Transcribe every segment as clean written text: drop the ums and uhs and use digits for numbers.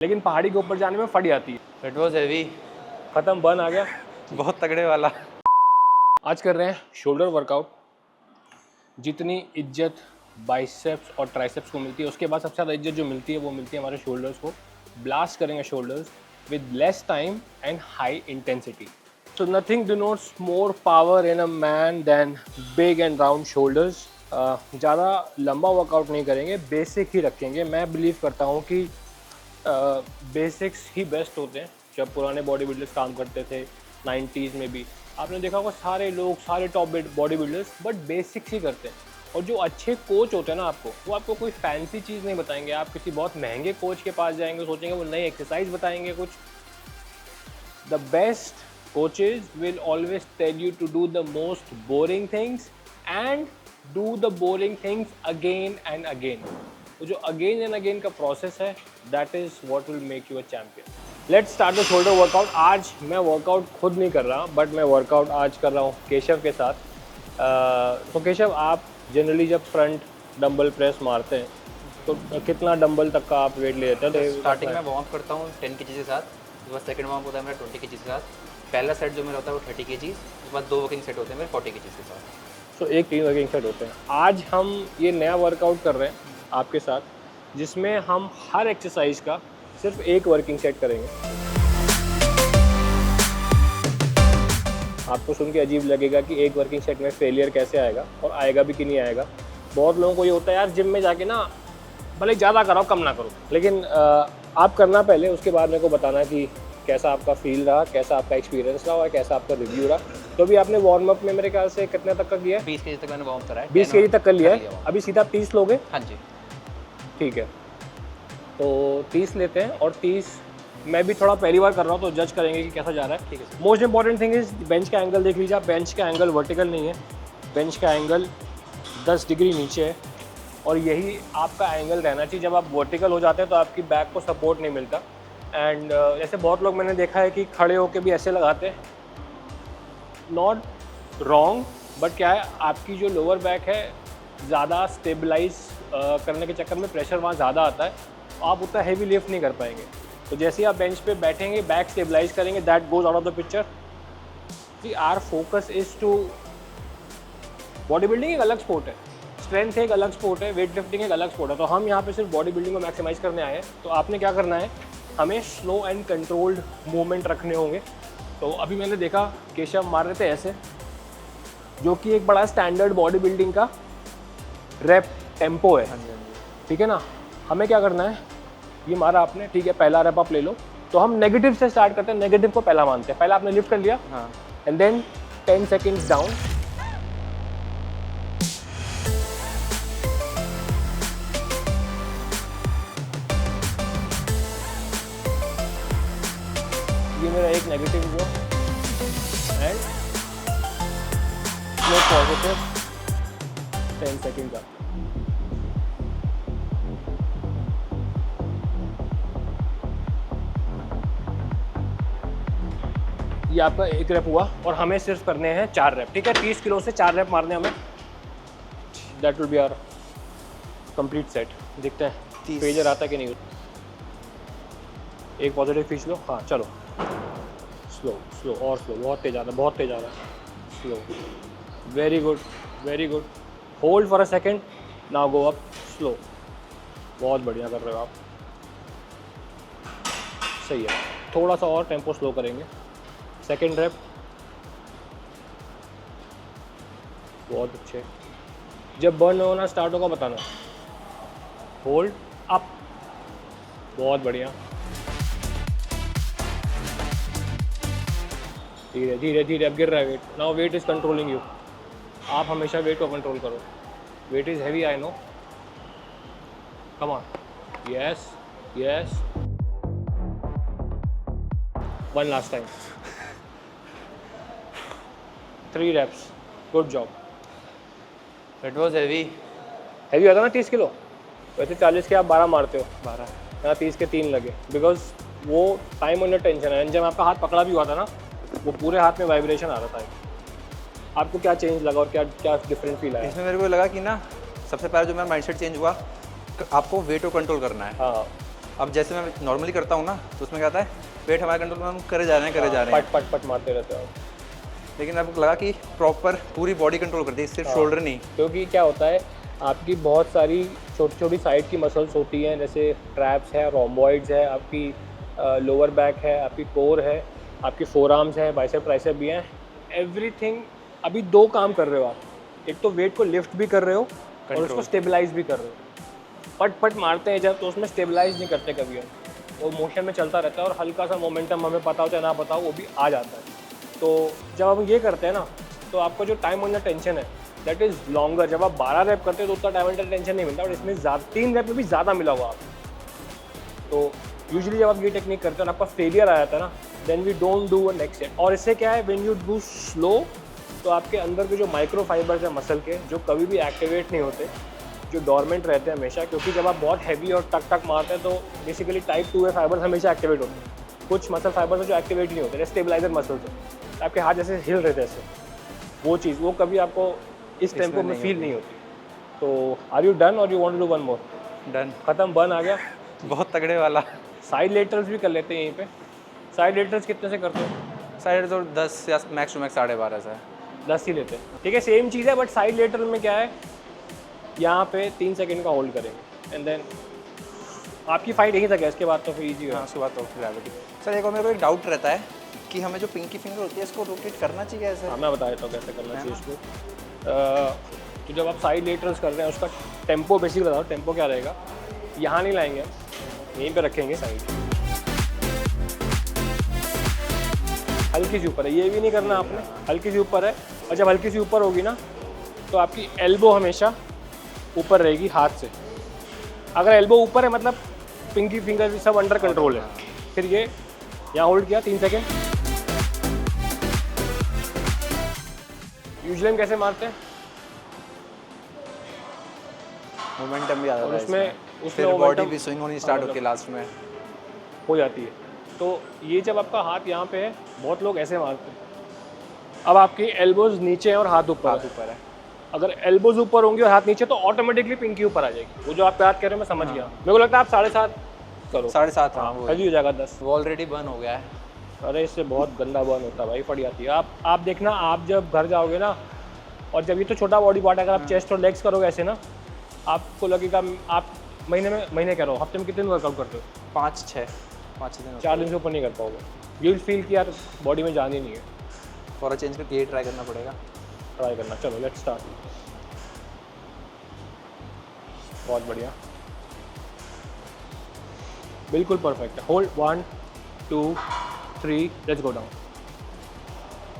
लेकिन पहाड़ी के ऊपर जाने में फट जाती है। It was heavy. खत्म, बन आ गया। बहुत तगड़े वाला। आज कर रहे हैं शोल्डर वर्कआउट। जितनी इज्जत बाइसेप्स और ट्राइसेप्स को मिलती है, उसके बाद सबसे ज़्यादा इज्जत जो मिलती है वो मिलती है हमारे शोल्डर्स को। ब्लास्ट करेंगे shoulders with less time and high intensity. So nothing denotes more power in a man than big and round shoulders. ज़्यादा लंबा वर्कआउट नहीं करेंगे, बेसिक ही रखेंगे। मैं बिलीव करता हूँ कि बेसिक्स ही बेस्ट होते हैं। जब पुराने बॉडी बिल्डर्स काम करते थे 90s में भी, आपने देखा होगा सारे लोग, सारे top body builders but basics ही करते हैं। और जो अच्छे कोच होते हैं ना, वो आपको कोई फैंसी चीज़ नहीं बताएंगे। आप किसी बहुत महंगे कोच के पास जाएंगे, सोचेंगे वो नई एक्सरसाइज बताएंगे कुछ। The best coaches will always tell you to do the most boring things and do the boring things again and again. तो जो again and again का process है, that is what will make you a champion. Let's start the shoulder workout. आज मैं workout खुद नहीं कर रहा, बट मैं वर्कआउट आज कर रहा हूँ केशव के साथ। तो केशव, आप जनरली जब फ्रंट डंबल प्रेस मारते हैं तो कितना डंबल तक का आप वेट ले लेते हैं? स्टार्टिंग में वार्म अप करता हूँ 10 kg के साथ, उसके बाद सेकंड वार्म होता है मेरा 20 kg के साथ। पहला सेट जो मेरा होता है वो 30 kg, उसके बाद 2 वर्किंग सेट होते हैं मेरे 40 kg के साथ। तो एक 3 वर्किंग सेट होते हैं। आज हम ये नया वर्कआउट कर रहे हैं आपके साथ, जिसमें हम हर एक्सरसाइज का सिर्फ एक वर्किंग सेट करेंगे। आपको सुन के अजीब लगेगा कि एक वर्किंग सेट में फेलियर कैसे आएगा, और आएगा भी कि नहीं आएगा। बहुत लोगों को ये होता है यार जिम में जाके ना भले ज़्यादा कराओ कम ना करो, लेकिन आप करना पहले, उसके बाद मेरे को बताना कि कैसा आपका फील रहा, कैसा आपका एक्सपीरियंस रहा और कैसा आपका रिव्यू रहा। तो अभी आपने वार्म अप में मेरे ख्याल से कितने तक का किया है? 20 kg तक मैंने वार्म करा है। 20 kg तक कर लिया है। अभी सीधा 30 लोगे? हाँ जी, ठीक है, तो 30 लेते हैं। और 30 मैं भी थोड़ा पहली बार कर रहा हूँ तो जज करेंगे कि कैसा जा रहा है। ठीक है। Most important thing is bench का एंगल देख लीजिए आप। बेंच का एंगल वर्टिकल नहीं है, बेंच का एंगल 10 डिग्री नीचे है, और यही आपका एंगल रहना चाहिए। जब आप वर्टिकल हो जाते हैं तो आपकी बैक को सपोर्ट नहीं मिलता। एंड ऐसे बहुत लोग मैंने देखा है कि खड़े होके भी ऐसे लगाते हैं। नॉट रॉन्ग, बट क्या है, आपकी जो लोअर बैक है ज़्यादा स्टेबलाइज करने के चक्कर में प्रेशर वहाँ ज़्यादा आता है, आप उतना हैवी लिफ्ट नहीं कर पाएंगे। तो जैसे ही आप बेंच पे बैठेंगे, बैक स्टेबलाइज करेंगे, that goes out of the picture. कि our focus is to, body building एक अलग स्पोर्ट है, स्ट्रेंथ एक अलग स्पोर्ट है, वेट लिफ्टिंग एक अलग स्पोर्ट है। तो हम यहाँ पे सिर्फ बॉडी बिल्डिंग को मैक्सिमाइज करने आए हैं। तो आपने क्या करना है, हमें स्लो एंड कंट्रोल्ड मूवमेंट रखने होंगे। तो अभी मैंने देखा केशव मार रहे थे ऐसे, जो कि एक बड़ा स्टैंडर्ड बॉडी बिल्डिंग का रैप टेम्पो है। ठीक है ना? हमें क्या करना है, ये मारा आपने, ठीक है, पहला रैप आप ले लो। तो हम नेगेटिव से स्टार्ट करते हैं, नेगेटिव को पहला मानते हैं। पहला आपने लिफ्ट कर लिया, एंड देन 10 सेकेंड्स डाउन, ये मेरा एक नेगेटिव हुआ, एंड स्लो पॉजिटिव 10 सेकेंड का। ये आपका एक रैप हुआ, और हमें सिर्फ करने हैं 4 रैप। ठीक है, 30 किलो से 4 रैप मारने हमें। That will be our complete set. देखते हैं पेजर आता है कि नहीं। एक पॉजिटिव खींच लो। हाँ चलो, स्लो स्लो और स्लो, बहुत तेज आ रहा है, बहुत तेज आ रहा है। Slow, very good, very good. Hold for a second, now go up slow. बहुत बढ़िया कर रहे हो आप, सही है। थोड़ा सा और टेम्पो स्लो करेंगे। सेकेंड रैप, बहुत अच्छे। जब बर्न होना स्टार्ट होगा बताना। होल्ड अप, बहुत बढ़िया। धीरे धीरे धीरे, अब गिर रहा है weight. Now weight is controlling you. आप हमेशा वेट को कंट्रोल करो। Weight is heavy, I know. Come on, yes yes. One last time, 3 reps, good job. It was heavy. Heavy होता ना 30 किलो, वैसे 40 के आप 12 मारते हो, 12। यहाँ 30 के 3 लगे, बिकॉज वो टाइम अंडर टेंशन है। जब आपका हाथ पकड़ा भी हुआ था ना, वो पूरे हाथ में वाइब्रेशन आ रहा था। आपको क्या चेंज लगा और क्या क्या डिफरेंट फील आया? इसमें मेरे को लगा कि ना, सबसे पहले जो मेरा माइंडसेट चेंज हुआ, आपको वेट को कंट्रोल करना है। हाँ, अब जैसे मैं नॉर्मली करता हूँ ना, तो उसमें क्या होता है, वेट हमारे कंट्रोल में, हम करे जा रहे हैं पट पट पट मारते रहते हो आप। लेकिन अब लगा कि प्रॉपर पूरी बॉडी कंट्रोल करती है, सिर्फ शोल्डर नहीं। क्योंकि क्या होता है, आपकी बहुत सारी छोटी छोटी साइड की मसल्स होती हैं, जैसे ट्रैप्स है, रोम्बॉइड्स है, आपकी लोअर बैक है, आपकी कोर है, आपकी फोर आर्म्स है, बाइसेप ट्राइसेप भी हैं, एवरीथिंग। अभी दो काम कर रहे हो आप, एक तो वेट को लिफ्ट भी कर रहे हो और उसको स्टेबलाइज भी कर रहे हो। पट पट मारते हैं जब, तो उसमें स्टेबलाइज नहीं करते कभी हम, वो मोशन में चलता रहता है और हल्का सा मोमेंटम हमें पता हो चाहे ना पता हो वो भी आ जाता है। तो जब हम ये करते हैं ना, तो आपका जो टाइम अंडर टेंशन है दैट इज़ लॉन्गर। जब आप 12 रैप करते हो तो उतना टाइम अंडर टेंशन नहीं मिलता, और इसमें 3 रैप में भी ज़्यादा मिला हुआ आपको। तो यूजुअली जब आप ये टेक्निक करते हो और आपका फेलियर आ जाता है ना, then we don't do a next step. और इससे क्या है, व्हेन यू डू स्लो, तो आपके अंदर के जो माइक्रो फाइबर्स हैं मसल के, जो कभी भी एक्टिवेट नहीं होते, जो डॉर्मेंट रहते हैं हमेशा, क्योंकि जब आप बहुत हैवी और टक टक मारते हैं तो बेसिकली टाइप 2 फाइबर्स हमेशा एक्टिवेट होते हैं। कुछ मसल फाइबर्स जो एक्टिवेट नहीं होते, स्टेबलाइजर मसल्स हैं, आपके हाथ जैसे हिल रहे थे ऐसे, वो चीज़ वो कभी आपको इस टेम्पो में फील नहीं होती। तो आर यू डन और you want to do one more? Done. ख़त्म, बन आ गया। बहुत तगड़े वाला। साइड लेटरल्स भी कर लेते हैं यहीं पे। साइड लेटरल्स कितने से करते हो? साइड तो 10 या मैक्स टू मैक्स 12.5 से 10 ही लेते हैं, ठीक है, सेम चीज़ है। बट साइड लेटरल में क्या है, यहाँ पे 3 सेकंड का होल्ड करेंगे एंड देन आपकी फाइट यहीं तक है, इसके बाद तो फिर ईजी है। हाँ, उसके बाद तो ग्रेविटी। सर एक और मेरे को एक डाउट रहता है कि हमें जो पिंकी फिंगर होती है इसको रोटेट करना चाहिए ऐसे? हाँ, मैं बता देता हूँ कैसे करना चाहिए इसको। तो जब आप साइड लेटरल्स कर रहे हैं, उसका टेम्पो बेसिकली बताओ, टेम्पो क्या रहेगा, यहाँ नहीं लाएंगे हम, यहीं पे रखेंगे साइड, हल्की सी ऊपर है, ये भी नहीं करना आपने, हल्की सी ऊपर है। और जब हल्की सी ऊपर होगी ना, तो आपकी एल्बो हमेशा ऊपर रहेगी हाथ से। अगर एल्बो ऊपर है मतलब पिंकी फिंगर सब अंडर कंट्रोल है। फिर ये यहाँ होल्ड किया 3 सेकेंड। यूजुअली हम कैसे मारते हैं, मोमेंटम भी आ जाता है उसमें फिर बॉडी भी स्विंग होनी स्टार्ट होती है लास्ट में, हो जाती है। तो ये जब आपका हाथ यहाँ पे है, बहुत लोग ऐसे मारते हैं। अब आपकी एल्बोज नीचे हैं और हाथ ऊपर है। अगर एल्बोज ऊपर होंगे और हाथ नीचे, तो ऑटोमेटिकली पिंकी ऊपर आ जाएगी। वो जो आप बात कह रहे हो मैं समझ गया। मेरे को लगता है आप 7.5 करो। 7.5, हाँ वो हो जाएगा 10। वो ऑलरेडी बर्न हो गया है। अरे इससे बहुत गंदा बर्न होता है भाई, फट जाती है। आप देखना, आप जब घर जाओगे ना, और जब ये तो छोटा बॉडी पार्ट है, अगर आप चेस्ट और लेग्स करोगे ऐसे ना, आपको लगेगा आप महीने कह रहा हूँ, हफ्ते में कितने दिन वर्कआउट करते हो? 5-6 दिन, 4 दिन से ऊपर नहीं कर पाओगे। यू विल फील कि यार बॉडी में जान ही नहीं है। थोड़ा चेंज करके ये ट्राई करना पड़ेगा। ट्राई करना, चलो लेट्स स्टार्ट। बहुत बढ़िया, बिल्कुल परफेक्ट है। Hold 1 2 3, let's go down.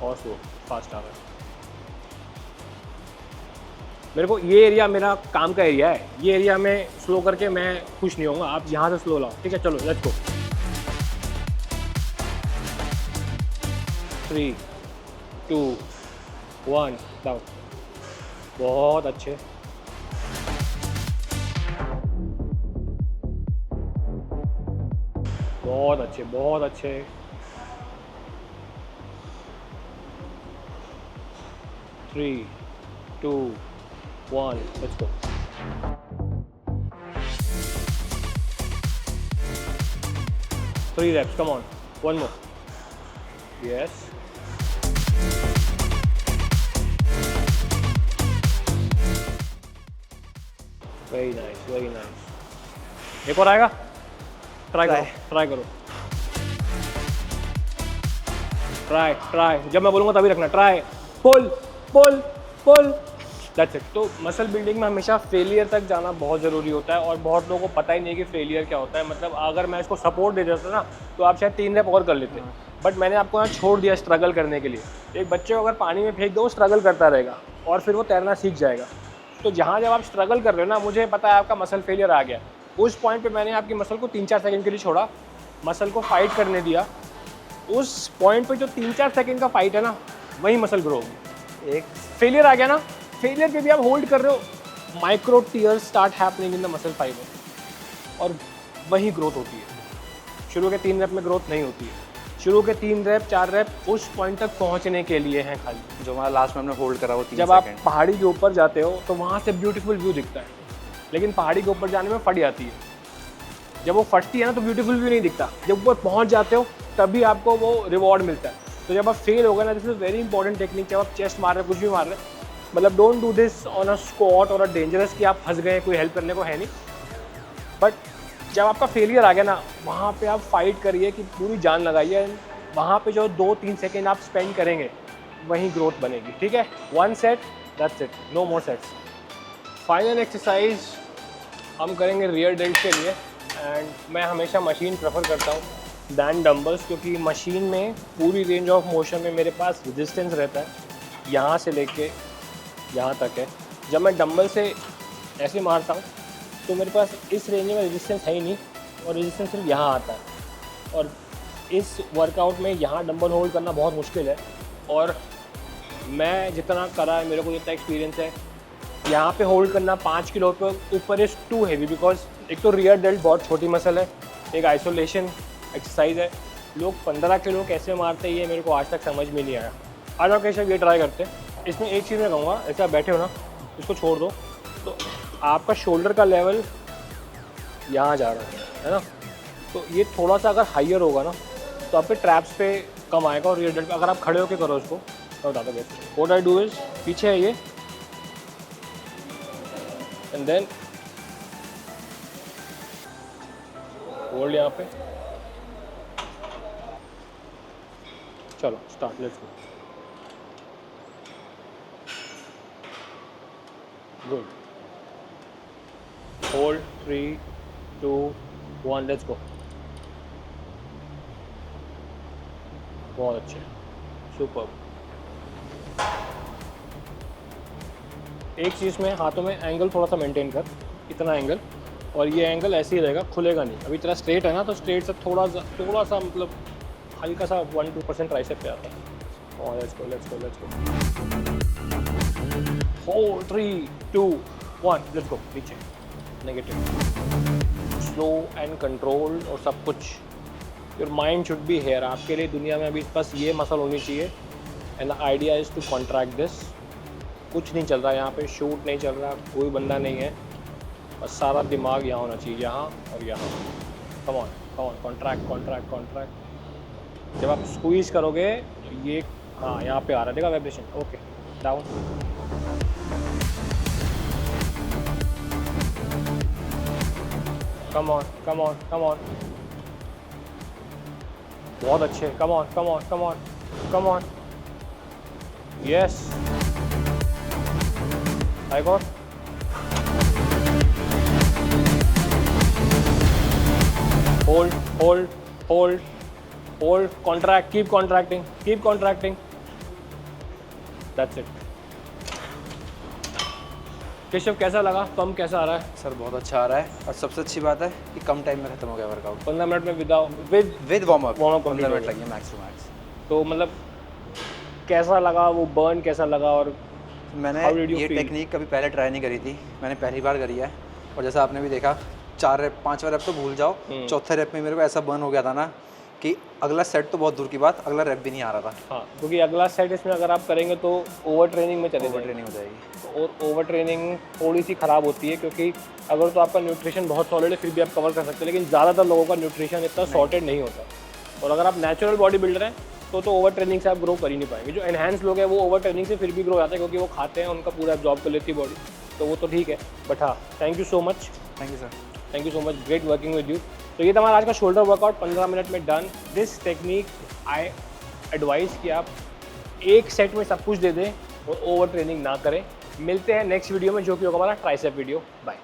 और स्लो, फास्ट आ रहा है। मेरे को ये एरिया मेरा काम का एरिया है, ये एरिया में स्लो करके मैं खुश नहीं होऊंगा। आप यहाँ से स्लो लाओ, ठीक है, चलो लेट्स गो। 3 2 1 डाउन। बहुत अच्छे, बहुत अच्छे, बहुत अच्छे। 3 2 1, let's go. Three reps, come on, one more. Yes. Very nice, very nice. एक और आएगा, ट्राई करो। जब मैं बोलूँगा तभी रखना। Try, pull. That's it. तो मसल बिल्डिंग में हमेशा फेलियर तक जाना बहुत ज़रूरी होता है, और बहुत लोगों को पता ही नहीं कि फेलियर क्या होता है। मतलब अगर मैं इसको सपोर्ट दे देता ना, तो आप शायद 3 रैप और कर लेते। बट मैंने आपको यहाँ छोड़ दिया स्ट्रगल करने के लिए। एक बच्चे को अगर पानी में फेंक दो, स्ट्रगल करता रहेगा और फिर वो तैरना सीख जाएगा। तो जहाँ जब आप स्ट्रगल कर रहे हो ना, मुझे पता है आपका मसल फेलियर आ गया, उस पॉइंट पे मैंने आपकी मसल को 3-4 सेकंड के लिए छोड़ा, मसल को फाइट करने दिया। उस पॉइंट पे जो 3-4 सेकंड का फाइट है ना, वही मसल ग्रो होगी। एक फेलियर आ गया ना, फेलियर पे भी आप होल्ड कर रहे हो, micro tears start happening in the muscle fibre, और वही ग्रोथ होती है। शुरू के 3 रैप में ग्रोथ नहीं होती है। शुरू के 3 रैप 4 रैप उस पॉइंट तक पहुंचने के लिए हैं खाली, जो हमारा लास्ट में हमने होल्ड करा वो 3 जब आप पहाड़ी के ऊपर जाते हो तो वहाँ से ब्यूटीफुल व्यू दिखता है, लेकिन पहाड़ी के ऊपर जाने में फट जाती है। जब वो फटती है ना तो ब्यूटीफुल भी नहीं दिखता, जब ऊपर पहुंच जाते हो तभी आपको वो रिवॉर्ड मिलता है। तो जब आप फेल हो गए ना, this is very important technique. जब आप चेस्ट मार रहे हो, कुछ भी मार रहे हो, मतलब don't do this on a squat और अ डेंजरस कि आप फंस गए, कोई हेल्प करने को है नहीं। बट जब आपका फेलियर आ गया ना, वहाँ पे आप फाइट करिए कि पूरी जान लगाइए। वहाँ पे जो 2-3 सेकेंड आप स्पेंड करेंगे वहीं ग्रोथ बनेगी, ठीक है। 1 set, that's it, no more sets. Final exercise हम करेंगे रियर डेल्ट के लिए, एंड मैं हमेशा मशीन प्रेफर करता हूँ दैन डंबल्स, क्योंकि मशीन में पूरी रेंज ऑफ मोशन में मेरे पास रेजिस्टेंस रहता है, यहाँ से लेके यहाँ तक है। जब मैं डंबल से ऐसे मारता हूँ तो मेरे पास इस रेंज में रेजिस्टेंस है ही नहीं, और रेजिस्टेंस सिर्फ यहाँ आता है। और इस वर्कआउट में यहाँ डंबल होल्ड करना बहुत मुश्किल है, और मैं जितना करा है, मेरे को जितना एक्सपीरियंस है, यहाँ पे होल्ड करना 5 किलो पे ऊपर इज़ टू हैवी, बिकॉज एक तो रियर डेल्ट बहुत छोटी मसल है, एक आइसोलेशन एक्सरसाइज है। लोग 15 किलो कैसे मारते हैं ये मेरे को आज तक समझ में नहीं आया। आ जाओ कैसे ये ट्राई करते हैं। इसमें एक चीज़ मैं कहूँगा, ऐसे आप बैठे हो ना, इसको छोड़ दो तो आपका शोल्डर का लेवल यहाँ जा रहा है ना, तो ये थोड़ा सा अगर हाइयर होगा ना तो आपके ट्रैप्स पे कम आएगा, और रियर डेल्ट पे अगर आप खड़े होकर करो इसको, मैं बताता हूँ कैसे। व्हाट आई डू इज, पीछे है ये, एंड देन होल्ड यहाँ पे। चलो start, let's go. Good, hold 3, 2, 1, let's go. बहुत अच्छे, सुपर। एक चीज़ में हाथों में एंगल थोड़ा सा मेंटेन कर, इतना एंगल, और ये एंगल ऐसे ही रहेगा, खुलेगा नहीं। अभी तेरा स्ट्रेट है ना, तो स्ट्रेट से थोड़ा सा मतलब हल्का सा 1-2% ट्राइसेप पे आता है। और let's go, let's go, let's go. Hold 3, 2, 1, let's go. पीछे नेगेटिव, स्लो एंड कंट्रोल्ड, और सब कुछ your mind should be here. आपके लिए दुनिया में अभी बस ये मसल होनी चाहिए, and the idea is to contract this. कुछ नहीं चल रहा यहाँ पे, शूट नहीं चल रहा, कोई बंदा नहीं है, बस सारा दिमाग यहाँ होना चाहिए, यहाँ और यहाँ। Come on, come on, contract, contract, contract. जब आप स्क्वीज़ करोगे तो ये, हाँ यहाँ पे आ रहा है, देखा vibration. Okay, down, come on, come on, come on, बहुत अच्छे, come on, come on, come on, come on, yes, I got. Hold, hold, hold, hold, contract, keep contracting, keep contracting, that's it. Keshav कैसा लगा, कम कैसा आ रहा है? Sir बहुत अच्छा आ रहा है, और सबसे अच्छी बात है कि कम टाइम में खत्म हो गया वर्कआउट। 15 मिनट में with warm up 15 complete minute हो लगे मैक्स टू मैक्स। तो मतलब कैसा लगा वो बर्न, कैसा लगा? और मैंने How did you ये feel? टेक्निक कभी पहले ट्राई नहीं करी थी, मैंने पहली बार करी है। और जैसा आपने भी देखा, 4 रैप 5वां रैप तो भूल जाओ, चौथे रैप में मेरे को ऐसा बर्न हो गया था ना कि अगला सेट तो बहुत दूर की बात, अगला रैप भी नहीं आ रहा था। हाँ, क्योंकि अगला सेट इसमें अगर आप करेंगे तो ओवर ट्रेनिंग में चले ओवर जाएंगे। ट्रेनिंग हो जाएगी, और ओवर ट्रेनिंग थोड़ी सी ख़राब होती है, क्योंकि अगर तो आपका न्यूट्रिशन बहुत सॉलिड है फिर भी आप कवर कर सकते हैं, लेकिन ज़्यादातर लोगों का न्यूट्रिशन इतना सॉर्टेड नहीं होता। और अगर आप नेचुरल बॉडी बिल्डर हैं तो ओवर ट्रेनिंग से आप ग्रो कर ही नहीं पाएंगे। जो एनहांस लोग हैं वो ओवर ट्रेनिंग से फिर भी ग्रो जाते हैं, क्योंकि वो खाते हैं, उनका पूरा एब्जॉर्ब कर लेती है बॉडी, तो वो तो ठीक है। बट हाँ, thank you so much, thank you sir, thank you so much, great working with you. तो ये था हमारा आज का शोल्डर वर्कआउट, 15 मिनट में done. This technique I advice कि आप एक सेट में सब कुछ दे दें और ओवर ट्रेनिंग ना करें। मिलते हैं नेक्स्ट वीडियो में, जो कि होगा हमारा ट्राइसेप वीडियो। बाय।